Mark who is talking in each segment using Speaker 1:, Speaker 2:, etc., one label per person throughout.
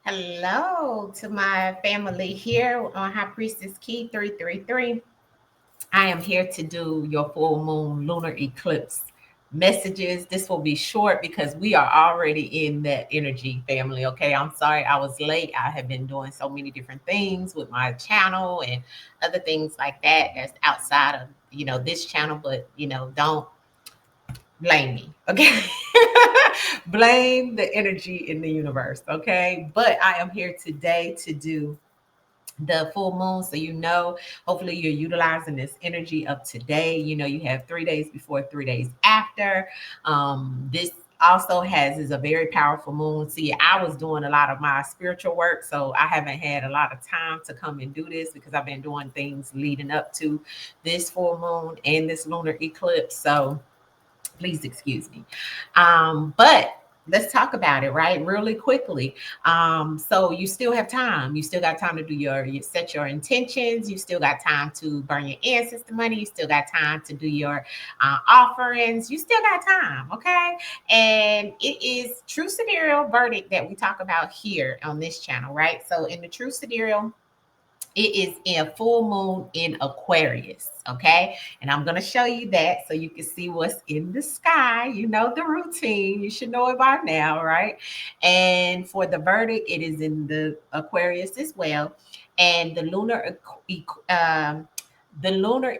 Speaker 1: Hello to my family here on High Priestess Key 333. I am here to do your full moon lunar eclipse messages. This will be short because we are already in that energy, family. Okay, I'm sorry I was late. I have been doing so many different things with my channel and other things like that that's outside of this channel, but don't blame me, okay? Blame the energy in the universe, okay? But I am here today to do the full moon, so hopefully you're utilizing this energy of today. You have 3 days before, 3 days after. This also is a very powerful moon. See, I was doing a lot of my spiritual work, so I haven't had a lot of time to come and do this because I've been doing things leading up to this full moon and this lunar eclipse. So please excuse me. But let's talk about it, right? Really quickly. So you still have time. You still got time to do you set your intentions. You still got time to burn your ancestor money. You still got time to do your offerings. You still got time, okay? And it is true sidereal verdict that we talk about here on this channel, right? So in the true sidereal, it is in full moon in Aquarius, okay? And I'm going to show you that so you can see what's in the sky. You know the routine. You should know it by now, right? And for the verdict, it is in the Aquarius as well. And the lunar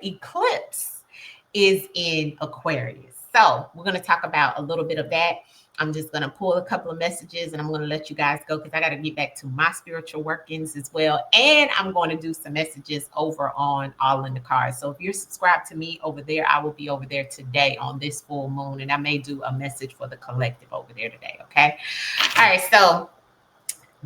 Speaker 1: eclipse is in Aquarius. So we're going to talk about a little bit of that. I'm just going to pull a couple of messages and I'm going to let you guys go because I got to get back to my spiritual workings as well. And I'm going to do some messages over on All in the Cards. So if you're subscribed to me over there, I will be over there today on this full moon. And I may do a message for the collective over there today. Okay. All right. So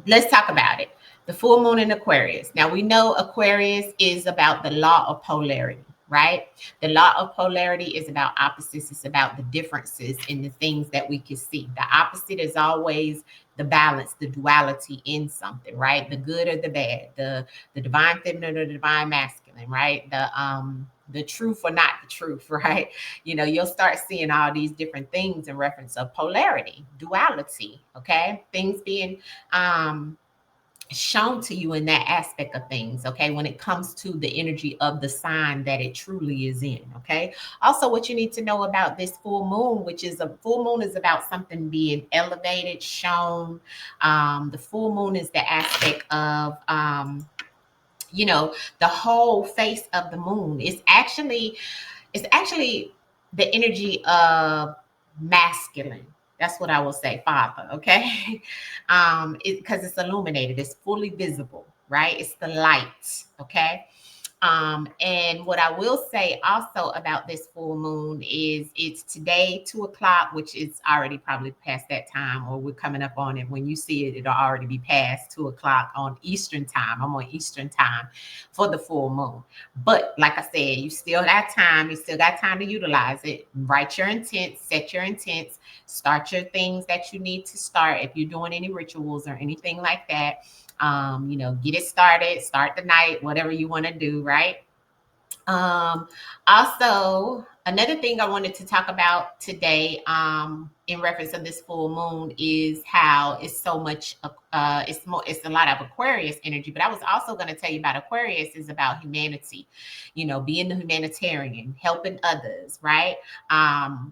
Speaker 1: let's talk about it. The full moon in Aquarius. Now we know Aquarius is about the law of polarity, right? The law of polarity is about opposites. It's about the differences in the things that we can see. The opposite is always the balance, the duality in something, right? The good or the bad, the divine feminine or the divine masculine, right? The truth or not the truth, right? You'll start seeing all these different things in reference of polarity, duality, okay? Things being shown to you in that aspect of things, okay, when it comes to the energy of the sign that it truly is in, okay. Also, what you need to know about this full moon, which is a full moon, is about something being elevated, shown. The full moon is the aspect of the whole face of the moon. It's actually the energy of masculine. That's what I will say, father. Okay. Because it's illuminated, it's fully visible, right? It's the light. Okay. And what I will say also about this full moon is it's today, 2 o'clock, which is already probably past that time, or we're coming up on it. When you see it, it'll already be past 2 o'clock on Eastern time. I'm on Eastern time for the full moon. But like I said, you still got time. You still got time to utilize it. Write your intents, set your intents, start your things that you need to start. If you're doing any rituals or anything like that, get it started, start the night, whatever you want to do, right? Um, Also, another thing I wanted to talk about today, in reference to this full moon, is how it's so much, it's a lot of Aquarius energy. But I was also going to tell you about Aquarius is about humanity, being the humanitarian, helping others, right?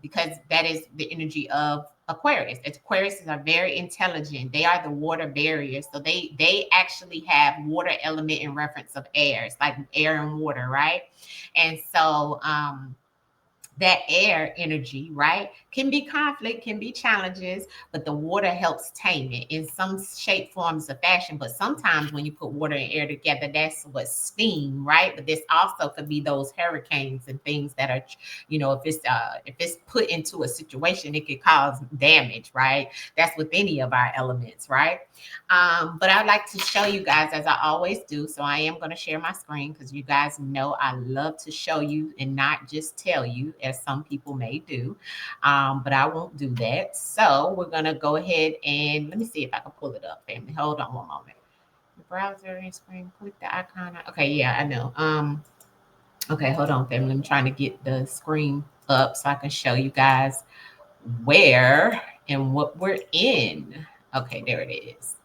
Speaker 1: Because that is the energy of Aquarius. Aquariuses are very intelligent. They are the water barriers. So they actually have water element in reference of air. It's like air and water, right? And so that air energy, right, can be conflict, can be challenges, but the water helps tame it in some shape, forms, or fashion. But sometimes when you put water and air together, that's what steam, right? But this also could be those hurricanes and things that are, if it's put into a situation, it could cause damage, right? That's with any of our elements, right? But I'd like to show you guys, as I always do. So I am going to share my screen because you guys know I love to show you and not just tell you, as some people may do. But I won't do that. So we're going to go ahead and let me see if I can pull it up, family. Hold on one moment. The browser and screen, click the icon. Okay, yeah, I know. Okay, hold on, family. I'm trying to get the screen up so I can show you guys where and what we're in. Okay, there it is.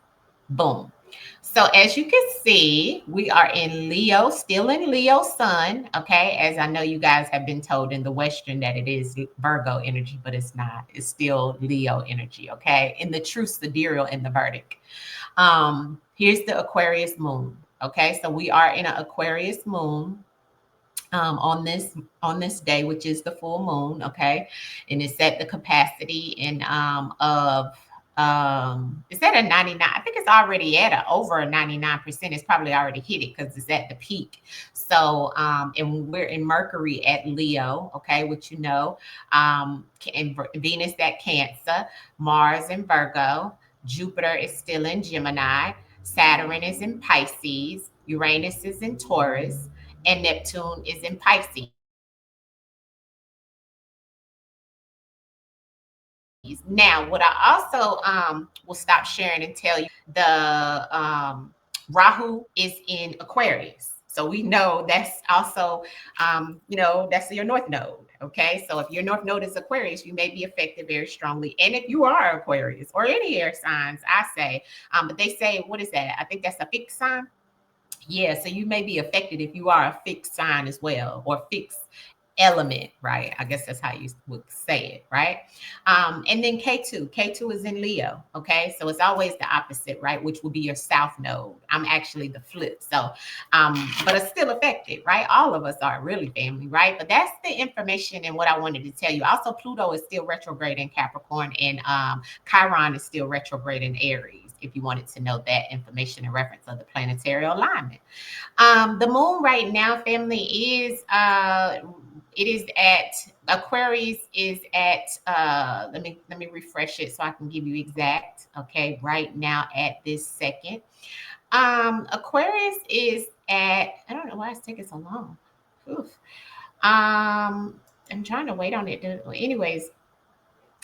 Speaker 1: Boom. So as you can see, we are in Leo, still in Leo sun. Okay. As I know you guys have been told in the Western that it is Virgo energy, but it's not. It's still Leo energy. Okay. In the true sidereal in the Vedic. Here's the Aquarius moon. Okay. So we are in an Aquarius moon on this day, which is the full moon, okay, and it's at the capacity of it's at a 99. I think it's already at over a 99%. It's probably already hit it because it's at the peak. So and we're in Mercury at Leo, okay, which you know, and Venus at Cancer, Mars in Virgo, Jupiter is still in Gemini, Saturn is in Pisces, Uranus is in Taurus, and Neptune is in Pisces. Now, what I also will stop sharing and tell you, the Rahu is in Aquarius. So we know that's also, that's your North Node. Okay. So if your North Node is Aquarius, you may be affected very strongly. And if you are Aquarius or any air signs, I say, but they say, what is that? I think that's a fixed sign. Yeah, so you may be affected if you are a fixed sign as well, or fixed element, right? I guess that's how you would say it, right? And then K2 is in Leo, okay? So it's always the opposite, right? Which will be your south node. I'm actually the flip. So, but it's still affected, right? All of us are really family, right? But that's the information and what I wanted to tell you. Also, Pluto is still retrograde in Capricorn, and Chiron is still retrograde in Aries, if you wanted to know that information in reference of the planetary alignment. The moon right now, family, is it is at Aquarius is at let me refresh it so I can give you exact. Okay, right now at this second. Aquarius is at, I don't know why it's taking so long. Oof. I'm trying to wait on it to, anyways.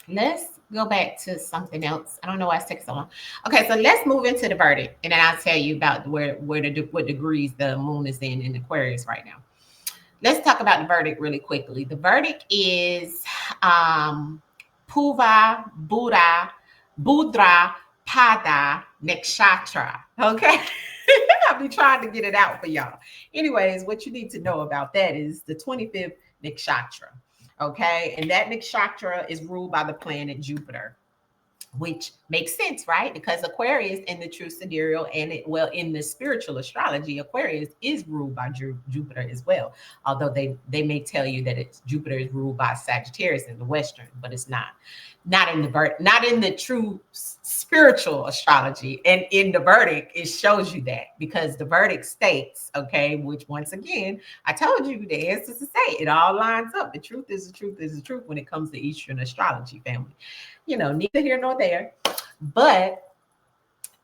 Speaker 1: Let's go back to something else. I don't know why it's taking so long. Okay, so let's move into the verdict, and then I'll tell you about what degrees the moon is in Aquarius right now. Let's talk about the verdict really quickly. The verdict is Puva Budra Pada Nakshatra. Okay. I'll be trying to get it out for y'all. Anyways, what you need to know about that is the 25th nakshatra. Okay. And that nakshatra is ruled by the planet Jupiter, which makes sense, right? Because Aquarius in the true sidereal and in the spiritual astrology, Aquarius is ruled by Jupiter as well. Although they may tell you that Jupiter is ruled by Sagittarius in the Western, but it's not. Not in the true spiritual astrology. And in the verdict, it shows you that, because the verdict states, okay, which once again, I told you the answers to say it all lines up. The truth is the truth is the truth when it comes to Eastern astrology, family. Neither here nor there. But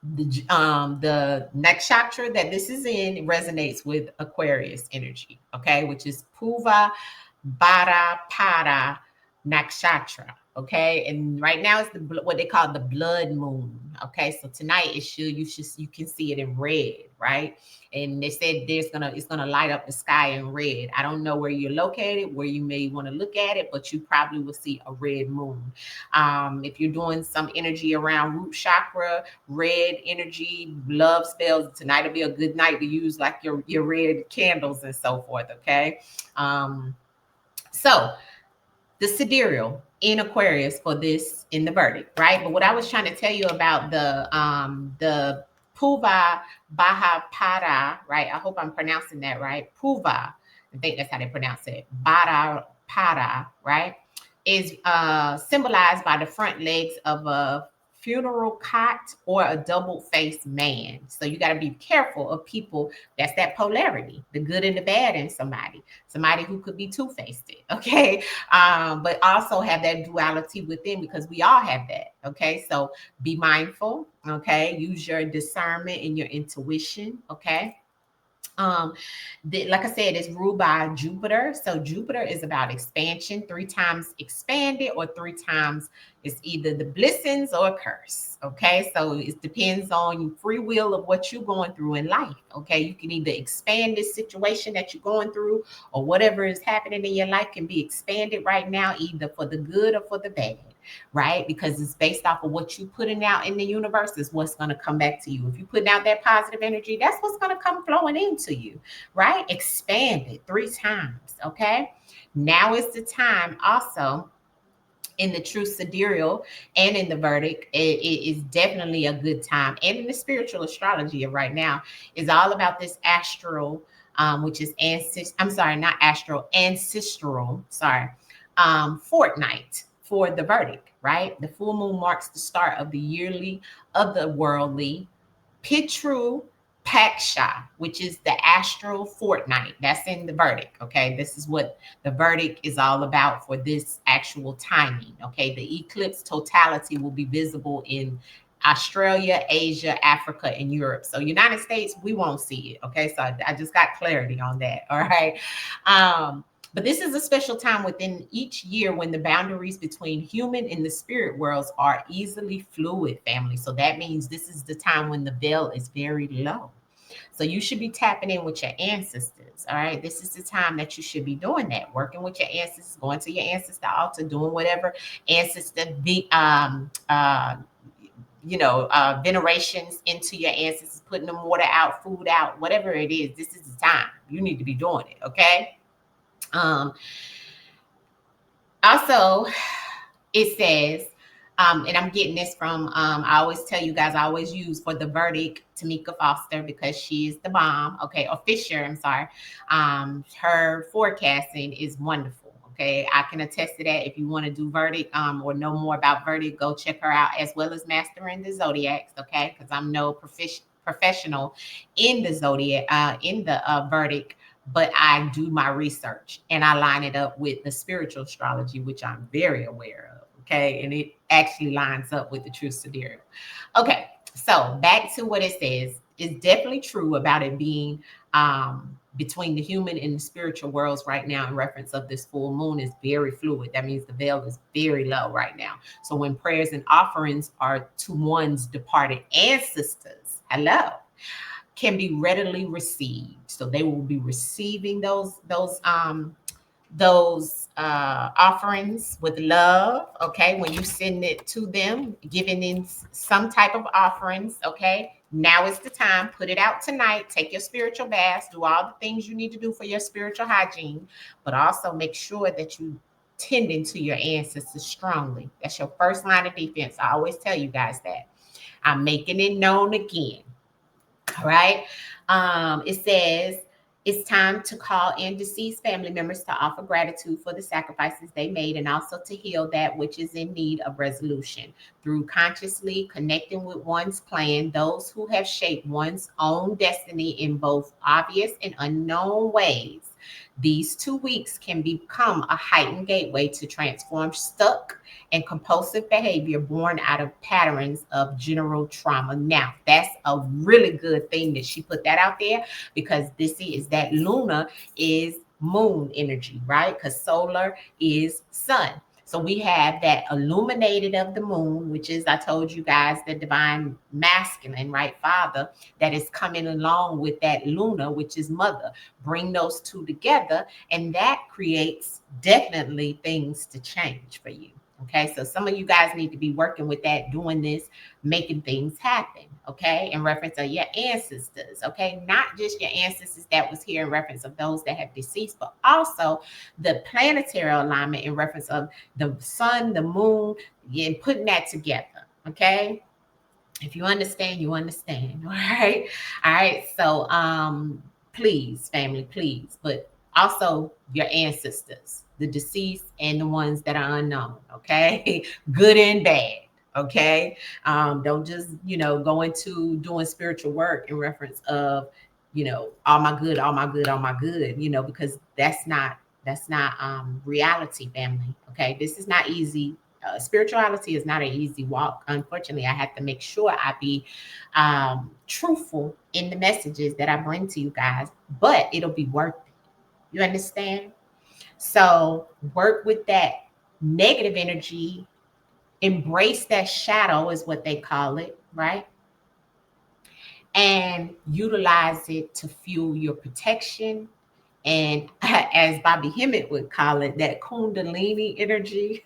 Speaker 1: the nakshatra that this is in resonates with Aquarius energy, okay, which is Puva Bara Para Nakshatra. Okay, and right now it's what they call the blood moon. Okay, so tonight you can see it in red, right? And they said it's gonna light up the sky in red. I don't know where you're located, where you may want to look at it, but you probably will see a red moon. If you're doing some energy around root chakra, red energy, love spells, tonight will be a good night to use like your red candles and so forth. Okay, so the sidereal in Aquarius for this in the verdict, right? But what I was trying to tell you about the Puva Bahapada, right? I hope I'm pronouncing that right. Puva, I think that's how they pronounce it. Pada, right? Is symbolized by the front legs of a funeral cot or a double-faced man. So you got to be careful of people. That's that polarity, the good and the bad in somebody who could be two-faced, okay? But also have that duality within, because we all have that, okay? So be mindful, okay? Use your discernment and your intuition, okay? Like I said, it's ruled by Jupiter. So Jupiter is about expansion, 3 times expanded, or 3 times it's either the blessings or a curse. Okay, so it depends on free will of what you're going through in life. Okay, you can either expand this situation that you're going through, or whatever is happening in your life can be expanded right now, either for the good or for the bad. right? Because it's based off of what you putting out in the universe is what's going to come back to you. If you putting out that positive energy, that's what's going to come flowing into you, right? Expand it 3 times, okay? Now is the time also in the true sidereal and in the Vedic, it is definitely a good time. And in the spiritual astrology of right now is all about this astral, which is I'm sorry, not astral, ancestral, sorry, fortnight for the Vedic, right? The full moon marks the start of the yearly, otherworldly Pitru Paksha, which is the astral fortnight. That's in the Vedic. Okay. This is what the Vedic is all about for this actual timing. Okay. The eclipse totality will be visible in Australia, Asia, Africa, and Europe. So United States, we won't see it. Okay. So I just got clarity on that. All right. But this is a special time within each year when the boundaries between human and the spirit worlds are easily fluid, family. So that means this is the time when the veil is very low. So you should be tapping in with your ancestors. All right. This is the time that you should be doing that, working with your ancestors, going to your ancestor altar, doing whatever ancestor venerations into your ancestors, putting them water out, food out, whatever it is. This is the time you need to be doing it. Okay. Also, it says, and I'm getting this from, I always tell you guys, I always use for the Vedic, Tamika Foster, because she is the bomb. Okay. Or Fisher, I'm sorry. Her forecasting is wonderful. Okay. I can attest to that. If you want to do Vedic, or know more about Vedic, go check her out, as well as Mastering the Zodiacs. Okay. Because I'm no professional in the Zodiac, in the Vedic, but I do my research and I line it up with the spiritual astrology, which I'm very aware of. Okay. And it actually lines up with the true sidereal. Okay. So back to what it says. It's definitely true about it being between the human and the spiritual worlds right now in reference of this full moon is very fluid. That means the veil is very low right now. So when prayers and offerings are to one's departed ancestors, hello, can be readily received. So they will be receiving those offerings with love. Okay, when you send it to them, giving in some type of offerings. Okay, now is the time. Put it out tonight. Take your spiritual baths. Do all the things you need to do for your spiritual hygiene, but also make sure that you tending to your ancestors strongly. That's your first line of defense. I always tell you guys that. I'm making it known again. All right. It says it's time to call in deceased family members to offer gratitude for the sacrifices they made and also to heal that which is in need of resolution through consciously connecting with one's clan, those who have shaped one's own destiny in both obvious and unknown ways. These 2 weeks can become a heightened gateway to transform stuck and compulsive behavior born out of patterns of general trauma. Now, that's a really good thing that she put that out there, because this is that Lunar is moon energy, right? Because solar is sun. So we have that illuminated of the moon, which is, I told you guys, the divine masculine, right? Father, that is coming along with that Lunar, which is mother. Bring those two together, and that creates definitely things to change for you. Okay, so some of you guys need to be working with that, doing this, making things happen. Okay, in reference of your ancestors. Okay, not just your ancestors that was here in reference of those that have deceased, but also the planetary alignment in reference of the sun, the moon, and putting that together. Okay, if you understand, you understand. All right, all right. So, please, family, please, but also your ancestors, the deceased and the ones that are unknown. Okay, good and bad. Okay, don't just go into doing spiritual work in reference of all my good, all my good, all my good. Because that's not reality, family. Okay, this is not easy. Spirituality is not an easy walk. Unfortunately, I have to make sure I be truthful in the messages that I bring to you guys, but it'll be worth it. You understand? So work with that negative energy, embrace that shadow is what they call it, right? And utilize it to fuel your protection And as Bobby Hemmett would call it, that Kundalini energy,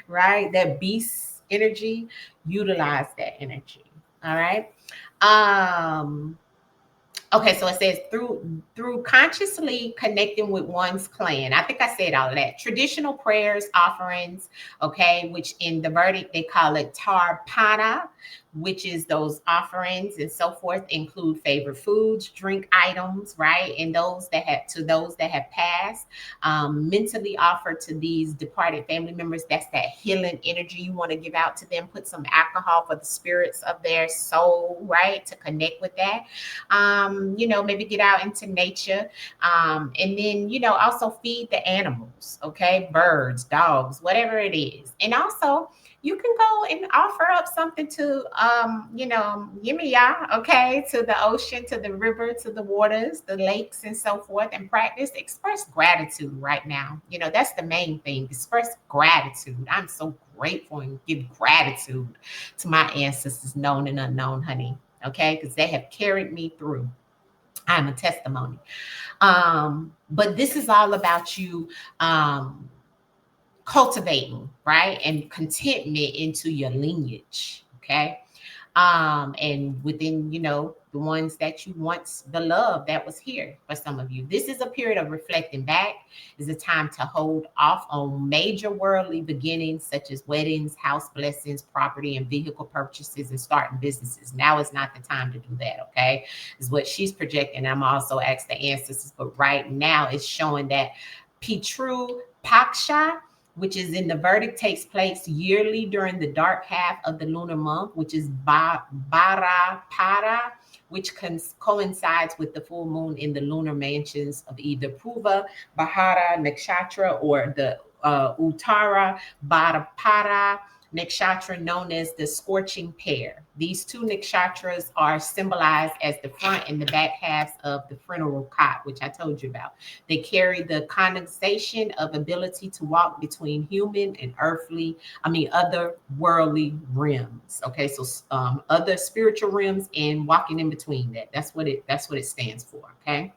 Speaker 1: right? That beast energy, utilize that energy. All right. Um, Okay, so it says through consciously connecting with one's clan. I think I said all of that. Traditional prayers, offerings, okay, which in the verdict they call it tarpana, which is those offerings and so forth, include favorite foods, drink items, right? And those that have passed, mentally offer to these departed family members. That's that healing energy you want to give out to them. Put some alcohol for the spirits of their soul, right? To connect with that. Maybe get out into nature. And then, also feed the animals, okay? Birds, dogs, whatever it is. And also, you can go and offer up something to, Yimiya, okay, to the ocean, to the river, to the waters, the lakes, and so forth, and practice, express gratitude right now. That's the main thing. Express gratitude. I'm so grateful and give gratitude to my ancestors, known and unknown, honey, okay, because they have carried me through. I'm a testimony. But this is all about you cultivating, right? And contentment into your lineage, okay? And within, the ones that you once beloved that was here for some of you. This is a period of reflecting back. Is a time to hold off on major worldly beginnings such as weddings, house blessings, property and vehicle purchases, and starting businesses. Now is not the time to do that, okay? Is what she's projecting. I'm also asked the ancestors, but right now it's showing that Pitru Paksha, which is in the verdict, takes place yearly during the dark half of the lunar month, which is Bharapada, which coincides with the full moon in the lunar mansions of either Purva Bhara Nakshatra or the Uttara Bharapada nakshatra, known as the scorching pair. These two nakshatras are symbolized as the front and the back halves of the funeral cot, which I told you about. They carry the condensation of ability to walk between human and other worldly realms. Okay, so other spiritual realms and walking in between that. That's what it stands for. Okay.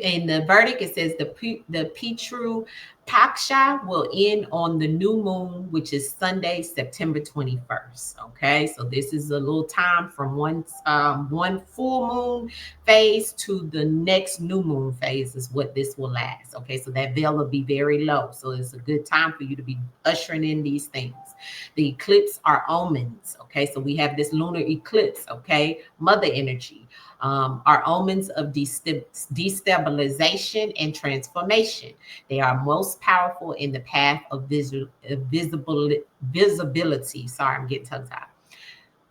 Speaker 1: In the verdict, it says the Pitru Paksha will end on the new moon, which is Sunday, September 21st. Okay, so this is a little time from one full moon phase to the next new moon phase is what this will last. Okay, so that veil will be very low. So it's a good time for you to be ushering in these things. The eclipse are omens. Okay, so we have this lunar eclipse. Okay, mother energy. Are omens of destabilization and transformation. They are most powerful in the path of visibility. Sorry, I'm getting tongue-tied.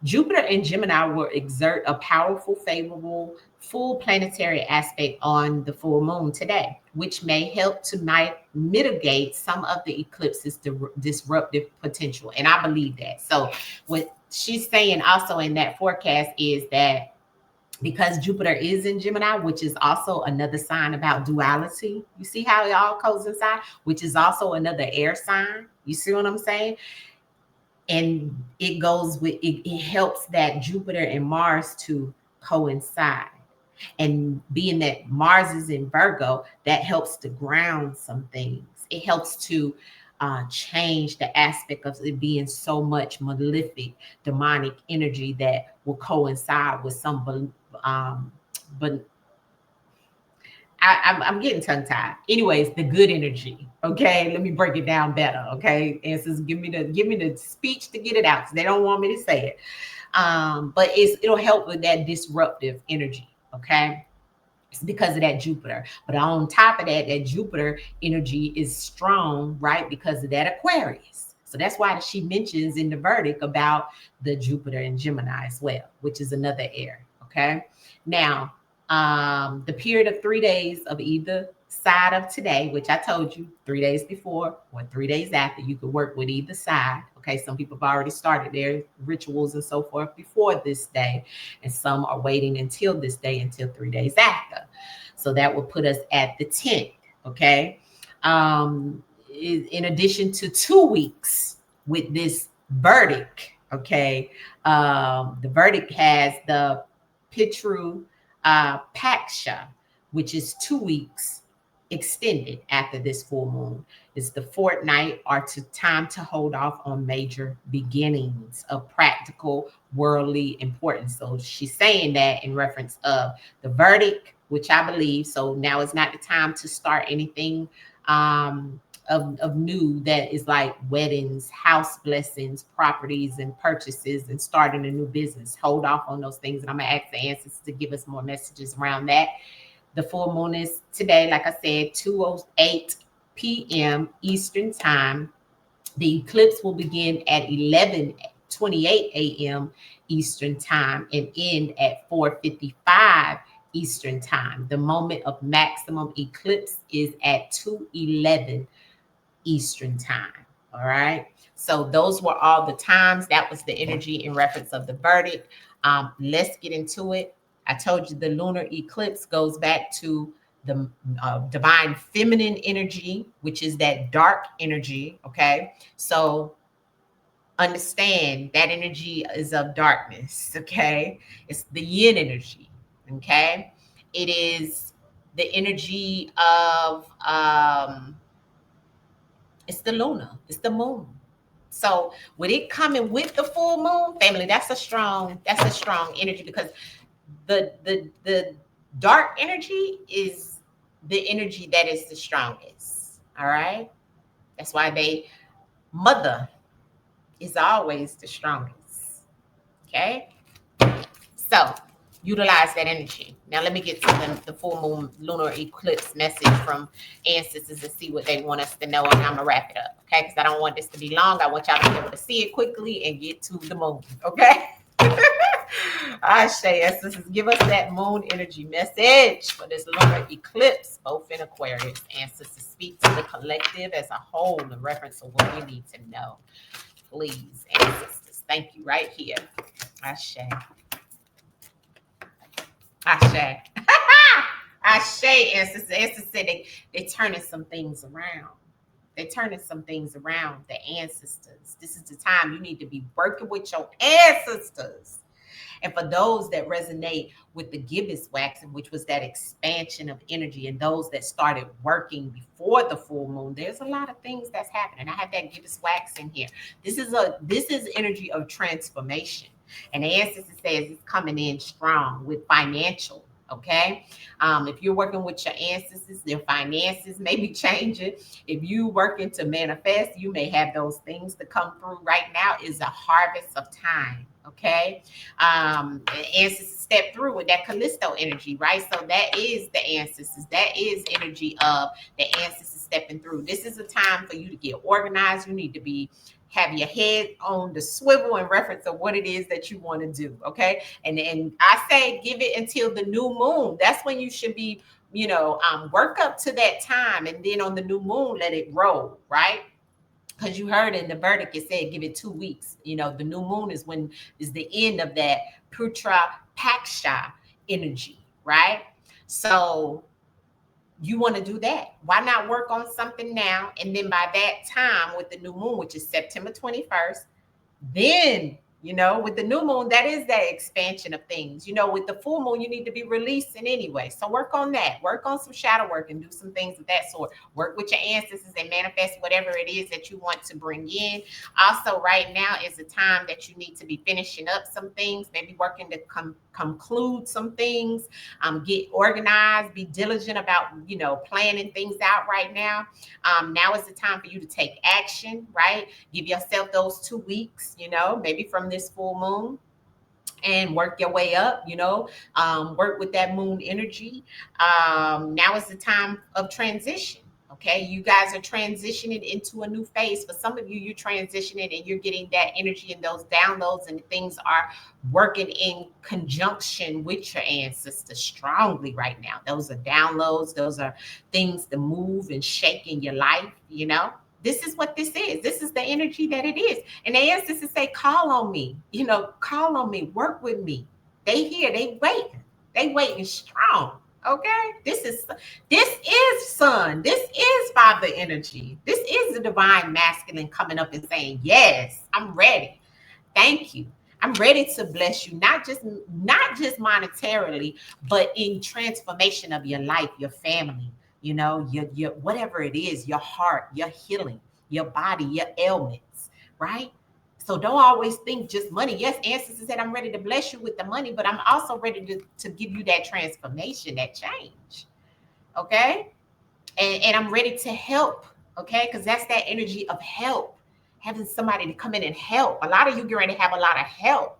Speaker 1: Jupiter and Gemini will exert a powerful, favorable, full planetary aspect on the full moon today, which may help to mitigate some of the eclipse's disruptive potential. And I believe that. So what she's saying also in that forecast is that because Jupiter is in Gemini, which is also another sign about duality. You see how it all coincides, which is also another air sign. You see what I'm saying? And it goes with it helps that Jupiter and Mars to coincide. And being that Mars is in Virgo, that helps to ground some things. It helps to change the aspect of it being so much malefic, demonic energy that will coincide with some but I'm getting tongue tied. Anyways, the good energy. Okay, let me break it down better. Okay, and says give me the speech to get it out. They don't want me to say it, but it'll help with that disruptive energy. Okay, it's because of that Jupiter. But on top of that, that Jupiter energy is strong, right? Because of that Aquarius. So that's why she mentions in the verdict about the Jupiter and Gemini as well, which is another air. Okay, now the period of 3 days of either side of today, which I told you 3 days before or 3 days after, you could work with either side. Okay, some people have already started their rituals and so forth before this day, and some are waiting until this day, until 3 days after. So that will put us at the 10th. Okay, in addition to 2 weeks with this verdict. Okay, the verdict has the Pitru Paksha, which is 2 weeks extended after this full moon. It's the fortnight or time to hold off on major beginnings of practical worldly importance. So she's saying that in reference of the verdict, which I believe. So now is not the time to start anything of new that is like weddings, house blessings, properties, and purchases, and starting a new business. Hold off on those things. And I'm going to ask the ancestors to give us more messages around that. The full moon is today, like I said, 2:08 p.m. Eastern time. The eclipse will begin at 11:28 a.m. Eastern time and end at 4:55 Eastern time. The moment of maximum eclipse is at 2:11 Eastern time. All right. So those were all the times. That was the energy in reference of the verdict. Let's get into it. I told you the lunar eclipse goes back to the divine feminine energy, which is that dark energy. Okay. So understand that energy is of darkness. Okay. It's the yin energy. Okay. It is the energy of, it's the lunar, it's the moon. So with it coming with the full moon, family, that's a strong energy, because the dark energy is the energy that is the strongest. All right. That's why mother is always the strongest. Okay. So utilize that energy. Now let me get to the full moon lunar eclipse message from ancestors and see what they want us to know, and I'm gonna wrap it up, okay? Because I don't want this to be long. I want y'all to be able to see it quickly and get to the moon, okay? Ashe, ancestors, give us that moon energy message for this lunar eclipse, both in Aquarius. Ancestors, speak to the collective as a whole in reference to what we need to know. Please, ancestors, thank you right here. Ashe. Ashe. Ashe, ancestors. Ancestors said they turning some things around. They're turning some things around. The ancestors. This is the time you need to be working with your ancestors. And for those that resonate with the gibbous waxing, which was that expansion of energy, and those that started working before the full moon, there's a lot of things that's happening. I have that gibbous wax in here. This is energy of transformation. And the ancestor says it's coming in strong with financial. Okay. If you're working with your ancestors, their finances may be changing. If you working to manifest, you may have those things to come through. Right now is a harvest of time. Okay. Ancestors step through with that Callisto energy, right? So that is the ancestors. That is energy of the ancestors stepping through. This is a time for you to get organized. You need to have your head on the swivel in reference of what it is that you want to do. Okay. And I say, give it until the new moon. That's when you should be, work up to that time. And then on the new moon, let it roll. Right. Because you heard in the verdict, it said, give it 2 weeks. The new moon is the end of that Putra Paksha energy. Right. So you want to do that. Why not work on something now? And then by that time with the new moon, which is September 21st, then, with the new moon, that is that expansion of things. With the full moon, you need to be releasing anyway. So work on that. Work on some shadow work and do some things of that sort. Work with your ancestors and manifest whatever it is that you want to bring in. Also, right now is the time that you need to be finishing up some things, maybe working to conclude some things, get organized, be diligent about, planning things out right now. Now is the time for you to take action, right? Give yourself those 2 weeks, maybe from this full moon, and work your way up, work with that moon energy. Now is the time of transition. Okay, you guys are transitioning into a new phase. For some of you, you're transitioning and you're getting that energy, and those downloads and things are working in conjunction with your ancestors strongly right now. Those are downloads. Those are things to move and shake in your life. This is what this is. This is the energy that it is. And the ancestors say, call on me, call on me, work with me. They here, they waiting strong. Okay, this is sun. This is father energy. This is the divine masculine coming up and saying, yes, I'm ready. Thank you. I'm ready to bless you, not just monetarily, but in transformation of your life, your family, your whatever it is, your heart, your healing, your body, your ailments, right? So don't always think just money. Yes, ancestors said I'm ready to bless you with the money, but I'm also ready to give you that transformation, that change. Okay. And I'm ready to help. Okay. Because that's that energy of help. Having somebody to come in and help. A lot of you get ready to have a lot of help.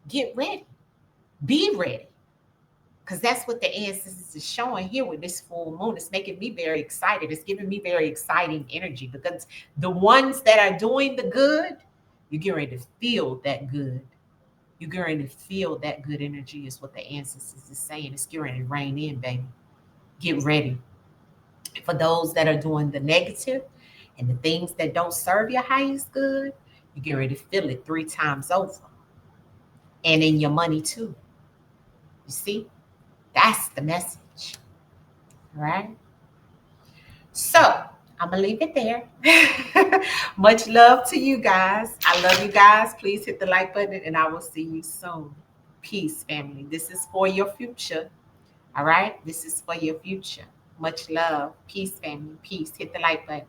Speaker 1: Get ready. Be ready. Because that's what the ancestors is showing here with this full moon. It's making me very excited. It's giving me very exciting energy because the ones that are doing the good, you're getting ready to feel that good. You're getting ready to feel that good energy is what the ancestors is saying. It's getting ready to rain in, baby. Get ready. For those that are doing the negative and the things that don't serve your highest good, you get ready to feel it 3 times over. And in your money too. You see? That's the message. All right. So I'm gonna leave it there. Much love to you guys. I love you guys. Please hit the like button and I will see you soon. Peace, family. This is for your future. All right. This is for your future. Much love. Peace, family. Peace. Hit the like button.